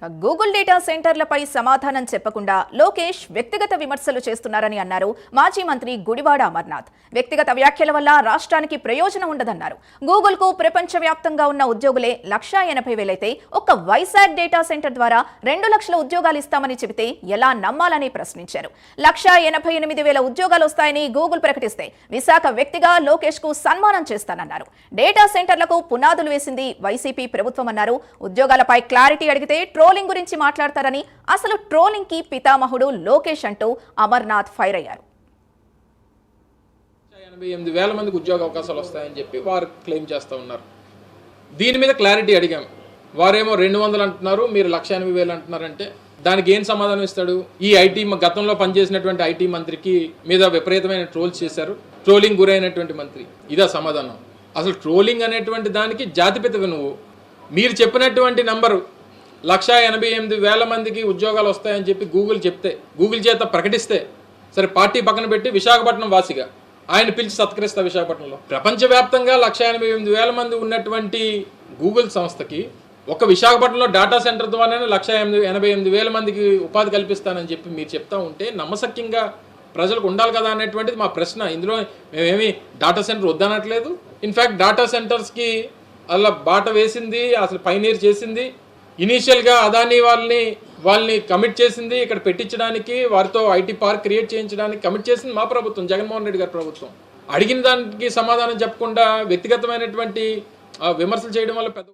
Google data సెంటర్లపై సమాధానం చెప్పకుండా లోకేష్ వ్యక్తిగత విమర్శలు చేస్తున్నారని అన్నారు మాజీ మంత్రి గుడివాడ అమర్నాథ్. వ్యక్తిగత వ్యాఖ్యల వల్ల రాష్ట్రానికి ప్రయోజనం ఉండదన్నారు. గూగుల్కు ప్రపంచవ్యాప్తంగా ఉన్న ఉద్యోగులే 1,80,000 అయితే ఒక్క వైజాగ్ డేటా సెంటర్ ద్వారా 2 లక్షల ఉద్యోగాలు ఇస్తామని చెబితే ఎలా నమ్మాలని ప్రశ్నించారు. 1,88,000 ఉద్యోగాలు వస్తాయని గూగుల్ ప్రకటిస్తే విశాఖ వ్యక్తిగా లోకేష్ కు సన్మానం చేస్తానన్నారు. డేటా సెంటర్లకు పునాదులు వేసింది వైసీపీ ప్రభుత్వం అన్నారు. ఉద్యోగాలపై క్లారిటీ అడిగితే ట్రోలింగ్ గురించి మాట్లాడతారని, అసలు ట్రోలింగ్ కి పితామహుడు లోకేష్ అంటూ అమర్నాథ్ ఫైర్ అయ్యారు. 88,000 మందికి ఉద్యోగ అవకాశాలు వస్తాయని చెప్పి వారు క్లెయిమ్ చేస్తూ ఉన్నారు. దీని మీద క్లారిటీ అడిగాం. వారేమో 200 అంటున్నారు, మీరు 1,80,000 అంటున్నారంటే దానికి ఏం సమాధానం ఇస్తాడు? ఈ ఐటీ గతంలో పనిచేసినటువంటి ఐటీ మంత్రికి మీద విపరీతమైన ట్రోల్స్ చేశారు, ట్రోలింగ్ గురైనటువంటి మంత్రి. ఇదా సమాధానం? అసలు ట్రోలింగ్ అనేటువంటి దానికి జాతిపితవి నువ్వు. మీరు చెప్పినటువంటి నంబరు 1,88,000 మందికి ఉద్యోగాలు వస్తాయని చెప్పి గూగుల్ చెప్తే, గూగుల్ చేత ప్రకటిస్తే, సరే పార్టీ పక్కన పెట్టి విశాఖపట్నం వాసిగా ఆయన పిలిచి సత్కరిస్తా. విశాఖపట్నంలో ప్రపంచవ్యాప్తంగా 1,88,000 మంది ఉన్నటువంటి గూగుల్ సంస్థకి ఒక విశాఖపట్నంలో డేటా సెంటర్ ద్వారానే 1,88,000 మందికి ఉపాధి కల్పిస్తానని చెప్పి మీరు చెప్తా ఉంటే నమ్మశక్యంగా ప్రజలకు ఉండాలి కదా అనేటువంటిది మా ప్రశ్న. ఇందులో మేమేమి డేటా సెంటర్ వద్దనట్లేదు. ఇన్ఫ్యాక్ట్ డేటా సెంటర్స్కి అలా బాట వేసింది, అసలు పైనీర్ చేసింది. ఇనీషియల్గా అదానీ వాళ్ళని కమిట్ చేసింది ఇక్కడ పెట్టించడానికి, వారితో ఐటీ పార్క్ క్రియేట్ చేయించడానికి కమిట్ చేసింది మా ప్రభుత్వం, జగన్మోహన్ రెడ్డి గారి ప్రభుత్వం. అడిగిన దానికి సమాధానం చెప్పకుండా వ్యక్తిగతమైనటువంటి విమర్శలు చేయడం వల్ల పెద్ద